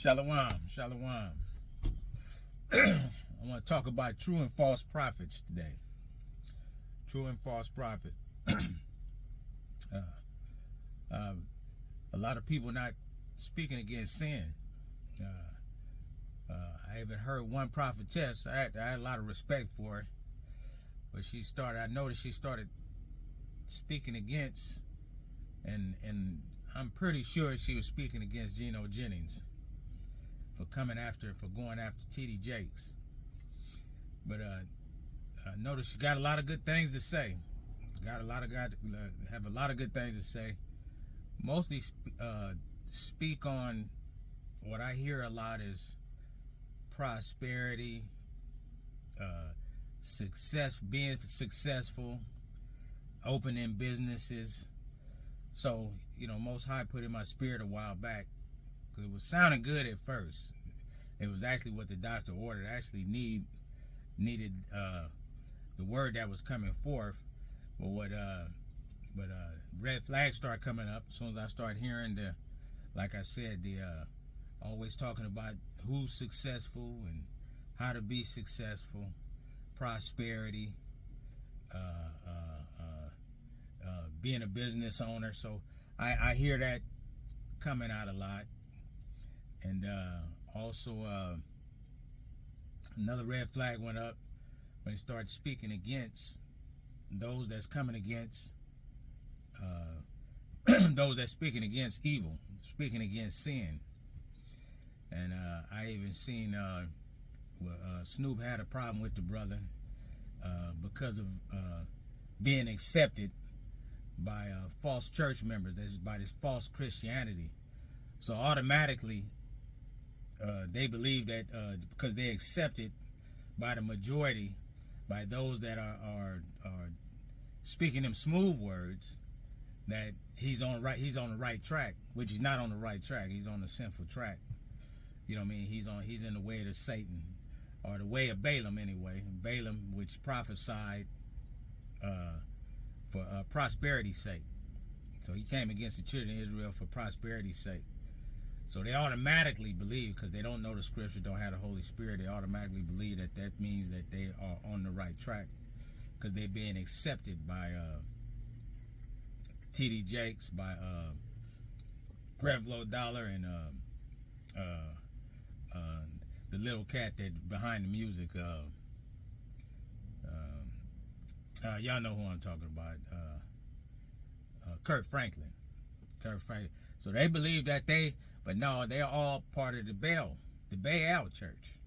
Shalom, shalom. I want to talk about true and false prophets today. True and false prophet. A lot of people not speaking against sin. I even heard one prophetess. I had a lot of respect for her, but I noticed she started speaking against, and I'm pretty sure she was speaking against Geno Jennings for going after T.D. Jakes. But I noticed she got a lot of good things to say. Have a lot of good things to say. Mostly speak on what I hear a lot is prosperity, success, being successful, opening businesses. So, Most High put in my spirit a while back, because it was sounding good at first. It was actually what the doctor ordered. I actually needed the word that was coming forth. But red flags start coming up as soon as I start hearing like I said, always talking about who's successful and how to be successful, prosperity, being a business owner. So I hear that coming out a lot. And also another red flag went up when he started speaking against those that's coming against those that's speaking against evil, speaking against sin. And I even seen Snoop had a problem with the brother because of being accepted by false church members, by this false Christianity. So automatically they believe that because they accepted by the majority, by those that are speaking them smooth words, that he's on the right track, which he's not on the right track. He's on the sinful track. You know what I mean? He's in the way of Satan, or the way of Balaam anyway. Balaam, which prophesied for prosperity's sake. So he came against the children of Israel for prosperity's sake. So they automatically believe, because they don't know the scripture, don't have the Holy Spirit, they automatically believe that means that they are on the right track, because they're being accepted by T.D. Jakes, by Revlo Dollar, and the little cat that behind the music. Y'all know who I'm talking about. Kurt Franklin. So they believe that but no, they're all part of the Baal church.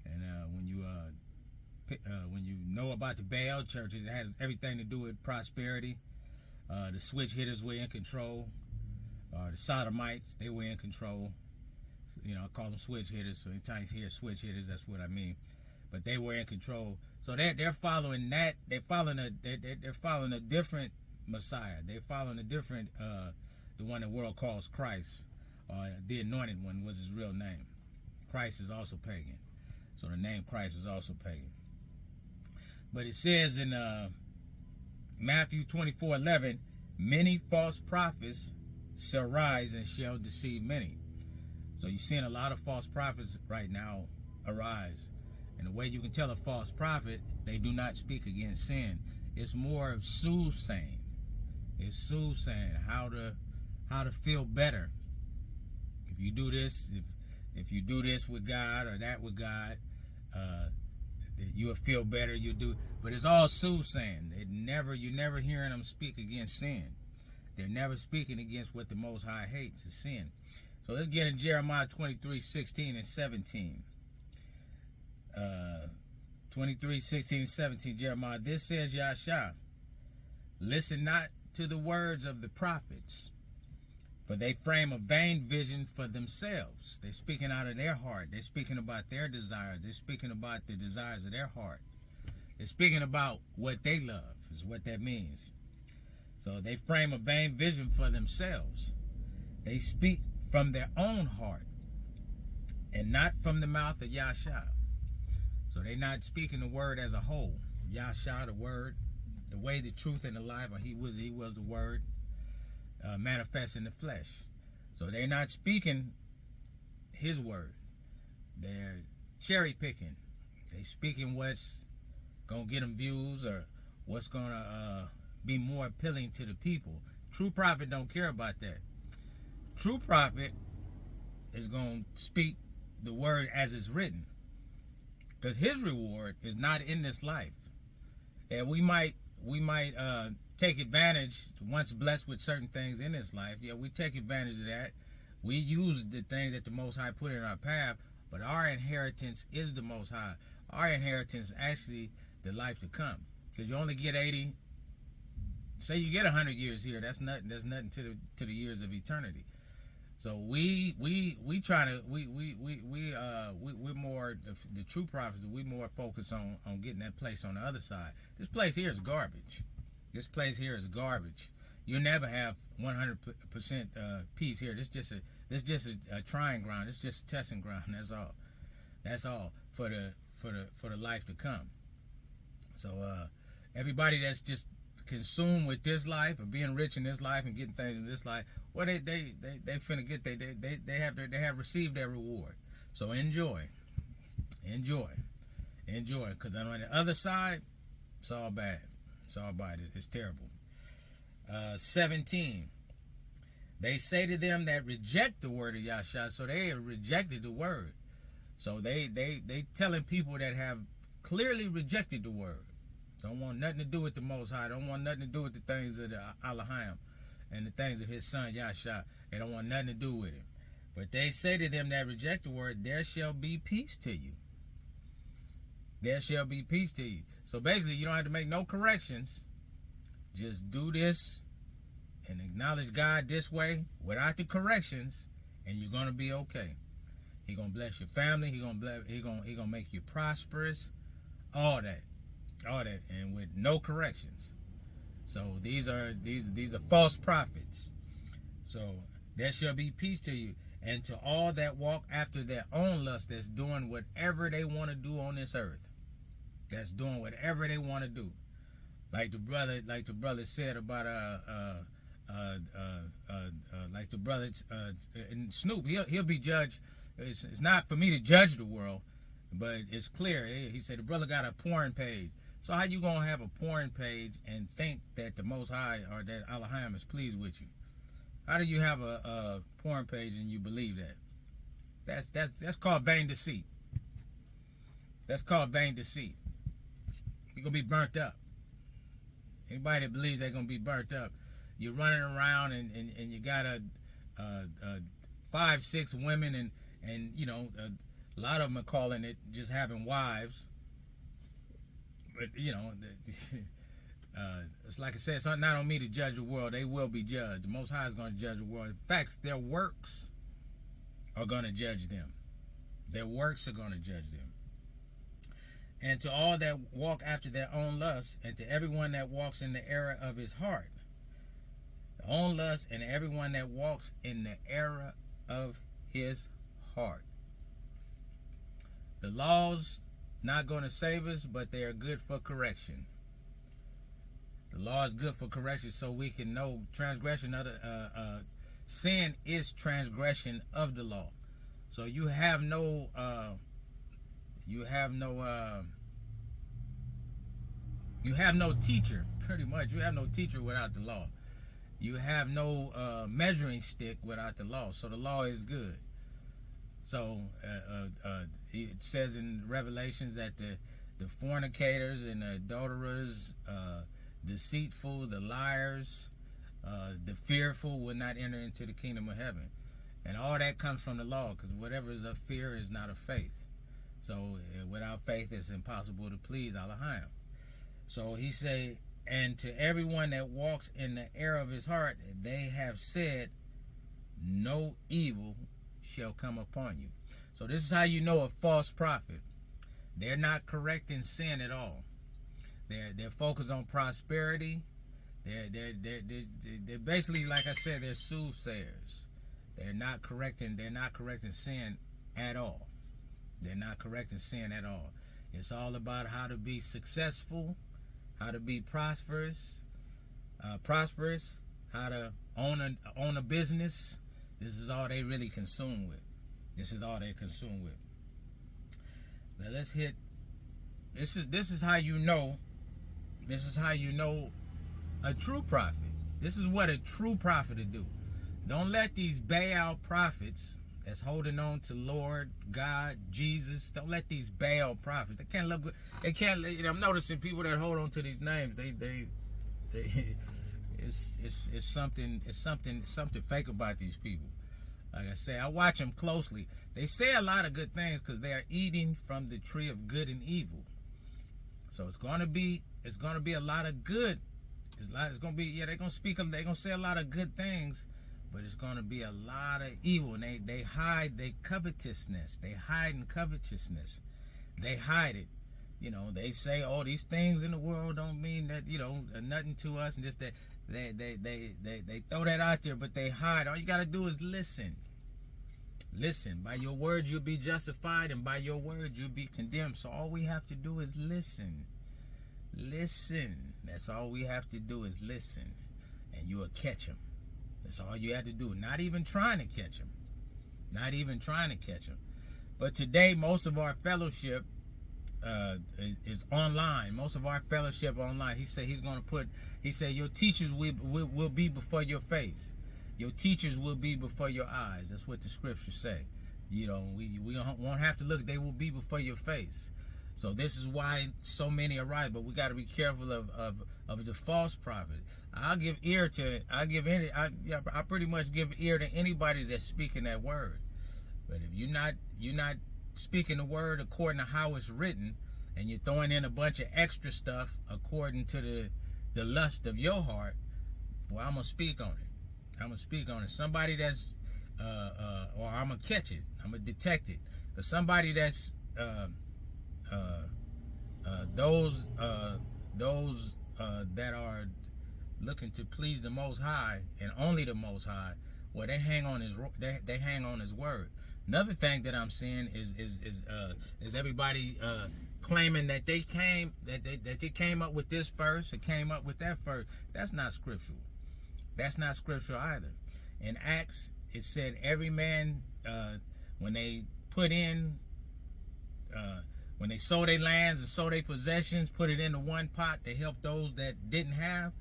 And when you know about the Baal churches, it has everything to do with prosperity. The switch hitters were in control. The sodomites, they were in control. I call them switch hitters. So anytime you hear switch hitters, that's what I mean. But they were in control. So they're following that. They're following a different Messiah. They're following a different the one the world calls Christ. The anointed one was his real name. Christ is also pagan. So the name Christ is also pagan. But it says in Matthew 24:11, many false prophets shall rise and shall deceive many. So you're seeing a lot of false prophets right now arise. And the way you can tell a false prophet, they do not speak against sin. It's more of soothsaying. It's soothsaying how to feel better. If you do this, if you do this with God or that with God, you'll feel better. You do, but it's all soothsaying. You're never hearing them speak against sin. They're never speaking against what the Most High hates, is sin. So let's get in Jeremiah 23:16 and 17. 23:16 and 17, Jeremiah. This says Yasha, listen not to the words of the prophets, for they frame a vain vision for themselves. They're speaking out of their heart. They're speaking about their desires. They're speaking about the desires of their heart. They're speaking about what they love, is what that means. So they frame a vain vision for themselves. They speak from their own heart and not from the mouth of Yasha. So they're not speaking the word as a whole. Yasha, the word, the way, the truth, and the life, or he was the word manifest in the flesh. So they're not speaking his word. They're cherry picking. They speaking what's gonna get them views or what's gonna be more appealing to the people. True prophet don't care about that. True prophet is gonna speak the word as it's written, because his reward is not in this life. And we might take advantage, once blessed with certain things in this life. Yeah, we take advantage of that. We use the things that the Most High put in our path, but our inheritance is the Most High. Our inheritance is actually the life to come, because you only get 80. Say you get 100 years here, that's nothing. That's nothing to the years of eternity. So we're more the true prophets. We more focus on getting that place on the other side. This place here is garbage. This place here is garbage. You'll never have 100% peace here. This just a trying ground. It's just a testing ground. That's all. That's all for the life to come. So everybody that's just consumed with this life or being rich in this life and getting things in this life, well, they finna get they have received their reward. So enjoy, because on the other side, it's all bad. It's all bad. It's terrible. 17. They say to them that reject the word of Yahshua. So they have rejected the word. So they telling people that have clearly rejected the word. Don't want nothing to do with the Most High. Don't want nothing to do with the things of the Elohim and the things of his son Yahshua. They don't want nothing to do with it. But they say to them that reject the word, there shall be peace to you. There shall be peace to you. So basically, you don't have to make no corrections. Just do this and acknowledge God this way without the corrections, and you're gonna be okay. He's gonna bless your family. He's gonna make you prosperous. All that, and with no corrections. So these are false prophets. So there shall be peace to you, and to all that walk after their own lust, that's doing whatever they want to do on this earth. That's doing whatever they want to do. Like the brother said about like the brother and Snoop, he'll be judged. It's not for me to judge the world, but it's clear. He said the brother got a porn page. So how you gonna have a porn page and think that the Most High or that Elohim is pleased with you? How do you have a porn page and you believe that? That's called vain deceit. That's called vain deceit. You're gonna be burnt up. Anybody that believes they're gonna be burnt up, you're running around and you got 5-6 women and you know a lot of them are calling it just having wives. But you know, it's like I said, it's not on me to judge the world. They will be judged. The Most High is going to judge the world. In fact, their works are going to judge them. Their works are going to judge them. And to all that walk after their own lust, and to everyone that walks in the error of his heart, the own lust, and everyone that walks in the error of his heart. The laws not going to save us, but they are good for correction. The law is good for correction, so we can know transgression of the sin is transgression of the law. So you have no teacher. Pretty much, you have no teacher without the law. You have no measuring stick without the law. So the law is good. So it says in Revelations that the fornicators and the adulterers, deceitful, the liars, the fearful will not enter into the kingdom of heaven. And all that comes from the law, because whatever is of fear is not of faith. So without faith it's impossible to please Elohim. So he say, and to everyone that walks in the error of his heart, they have said, no evil shall come upon you. So this is how you know a false prophet. They're not correcting sin at all. They're focused on prosperity. They're basically, like I said, they're soothsayers. They're not correcting sin at all. They're not correcting sin at all. It's all about how to be successful, how to be prosperous, how to own a business. This is all they really consume with. This is all they're consumed with. Now let's hit. This is how you know. This is how you know a true prophet. This is what a true prophet will do. Don't let these Baal prophets that's holding on to Lord God Jesus. Don't let these Baal prophets. They can't look good. They can't. You know, I'm noticing people that hold on to these names. They it's something fake about these people. Like I say, I watch them closely. They say a lot of good things because they are eating from the tree of good and evil. So it's gonna be a lot of good. It's gonna be, yeah, they're gonna say a lot of good things, but it's gonna be a lot of evil. And they hide their covetousness. They hide in covetousness. They hide it. You know, they say, oh, these things in the world don't mean that, you know, nothing to us, and just that they throw that out there, but they hide. All you gotta do is listen. Listen. By your words you'll be justified, and by your words you'll be condemned. So all we have to do is listen. Listen. That's all we have to do is listen, and you'll catch them. That's all you have to do. Not even trying to catch them. Not even trying to catch them. But today, most of our fellowship is online. Most of our fellowship online. He said your teachers will be before your face. Your teachers will be before your eyes. That's what the scriptures say. You know, we won't have to look. They will be before your face. So this is why so many arise. But we got to be careful of the false prophet. I pretty much give ear to anybody that's speaking that word. But if you're not speaking the word according to how it's written, and you're throwing in a bunch of extra stuff according to the lust of your heart, well, I'm gonna speak on it. I'm gonna speak on it. Somebody that's or I'm gonna catch it. I'm gonna detect it. But somebody that's those that are looking to please the Most High and only the Most High, well, they hang on his word. Another thing that I'm seeing is everybody claiming that they came up with this verse or came up with that verse. That's not scriptural. That's not scriptural either. In Acts, it said every man when they sold their lands and sold their possessions, put it into one pot to help those that didn't have.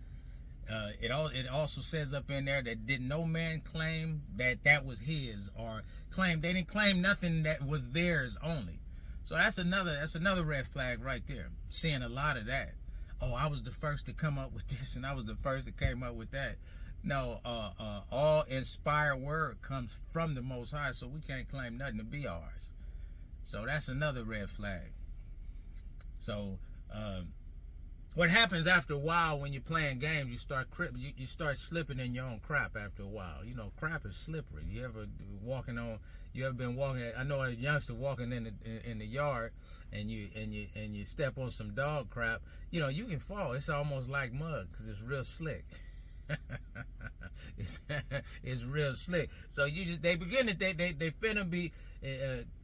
It also says up in there that did no man claim that was his, or they didn't claim nothing that was theirs only. So that's another red flag right there. Seeing a lot of that. Oh, I was the first to come up with this, and I was the first that came up with that. No, all inspired word comes from the Most High, so we can't claim nothing to be ours. So that's another red flag. So what happens after a while when you're playing games, you start slipping in your own crap after a while. You know, crap is slippery. You ever been walking? I know a youngster walking in the yard, and you step on some dog crap. You know, you can fall. It's almost like mud because it's real slick. It's real slick. So they finna be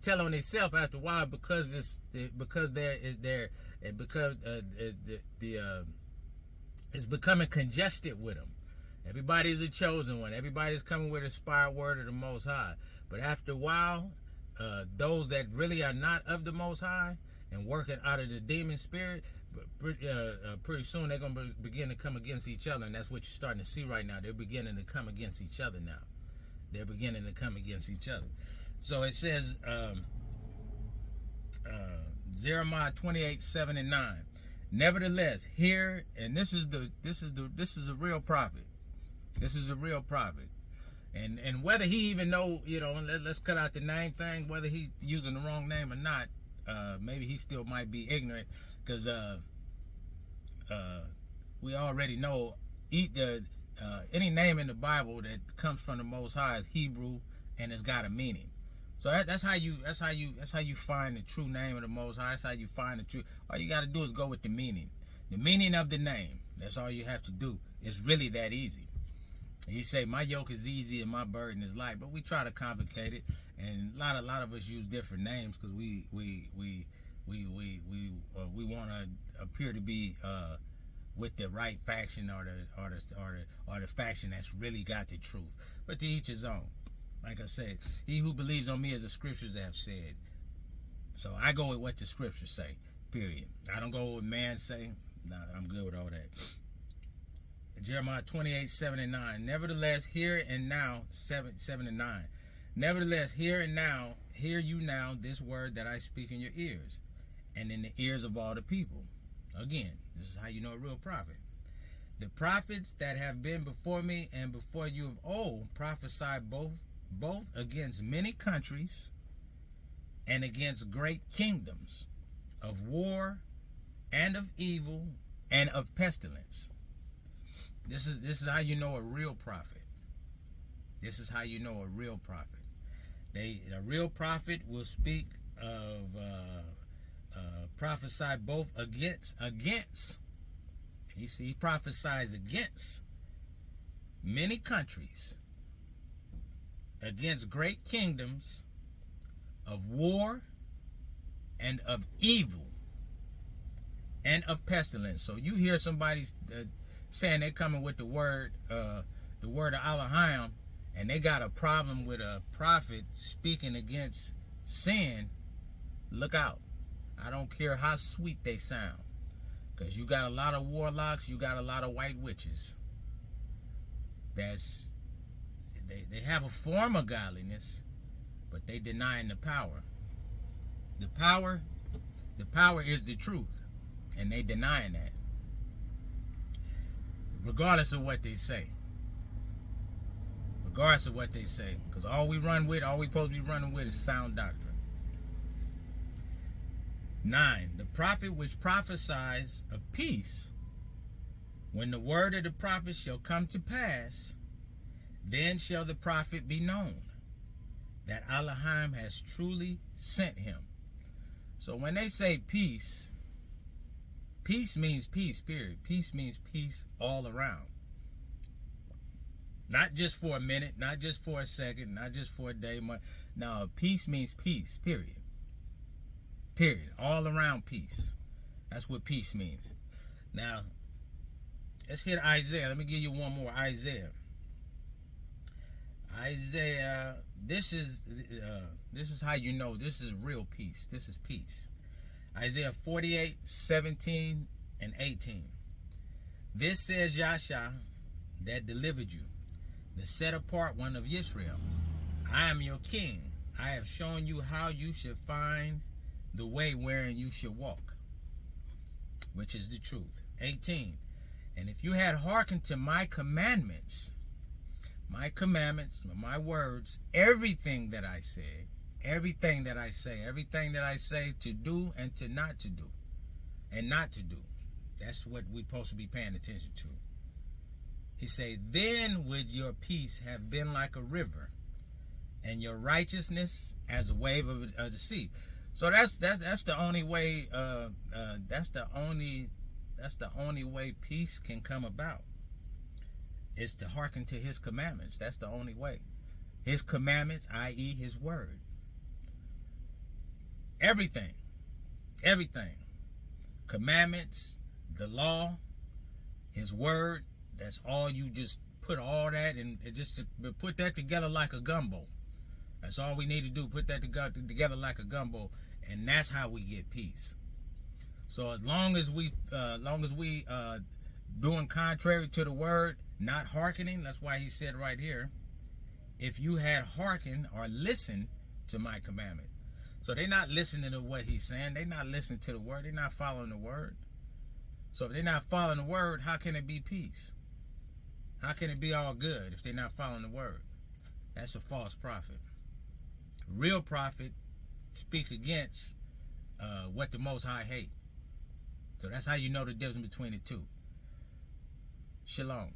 tell on themselves after a while because it's becoming congested with them. Everybody's a chosen one. Everybody's coming with inspired word of the Most High. But after a while, those that really are not of the Most High and working out of the demon spirit, pretty soon they're going to begin to come against each other. And that's what you're starting to see right now. They're beginning to come against each other now. They're beginning to come against each other. So it says, Jeremiah 28:7-9. Nevertheless, here, and this is a real prophet. This is a real prophet. And whether he even know, you know, let's cut out the name thing, whether he's using the wrong name or not, maybe he still might be ignorant, because we already know any name in the Bible that comes from the Most High is Hebrew and it's got a meaning. So that's how you find the true name of the Most High. That's how you find the true. All you got to do is go with the meaning of the name. That's all you have to do. It's really that easy. He say, my yoke is easy and my burden is light, but we try to complicate it, and a lot of us use different names because we want to appear to be with the right faction or the faction that's really got the truth. But to each his own. like I said, he who believes on me, as the scriptures have said. So I go with what the scriptures say, period. I don't go with what man say. Nah, I'm good with all that. Jeremiah 28:7-9. Nevertheless, here and now, 7-9. Nevertheless, here and now, hear you now this word that I speak in your ears, and in the ears of all the people. Again, this is how you know a real prophet. The prophets that have been before me and before you of old prophesied both against many countries and against great kingdoms, of war and of evil and of pestilence. This is how you know a real prophet. This is how you know a real prophet. A real prophet will speak of prophesy both against. He prophesies against many countries, against great kingdoms, of war and of evil and of pestilence. So you hear somebody saying they're coming with the word of Elohim, and they got a problem with a prophet speaking against sin. Look out. I don't care how sweet they sound, because you got a lot of warlocks, you got a lot of white witches. They have a form of godliness, but they denying the power. The power is the truth, and they denying that, regardless of what they say. Regardless of what they say, because all we supposed to be running with is sound doctrine. 9. The prophet which prophesies of peace, when the word of the prophet shall come to pass, then shall the prophet be known that Elohim has truly sent him. So when they say peace, peace means peace, period. Peace means peace all around. Not just for a minute, not just for a second, not just for a day, month. No, peace means peace, period. Period. All around peace. That's what peace means. Now, let's hit Isaiah. Let me give you one more. Isaiah. This is how you know this is real peace. This is peace. Isaiah 48:17 and 18. This says Yasha that delivered you, the set apart one of Israel. I am your king. I have shown you how you should find the way wherein you should walk, which is the truth. 18. And if you had hearkened to my commandments, my words, everything that I say to do and to not to do, and not to do. That's what we're supposed to be paying attention to. He say, then would your peace have been like a river, and your righteousness as a wave of the sea. So that's the only way. That's the only way peace can come about, is to hearken to his commandments. That's the only way. His commandments, i.e. his word. Everything. Commandments, the law, his word. That's all. You just put all that and just put that together like a gumbo. That's all we need to do. Put that together like a gumbo, and that's how we get peace. So as long as we doing contrary to the word, not hearkening. That's why he said right here, if you had hearkened or listened to my commandment. So they're not listening to what he's saying. They're not listening to the word. They're not following the word. So if they're not following the word, how can it be peace? How can it be all good if they're not following the word? That's a false prophet. Real prophet speak against what the Most High hate. So that's how you know the difference between the two. Shalom.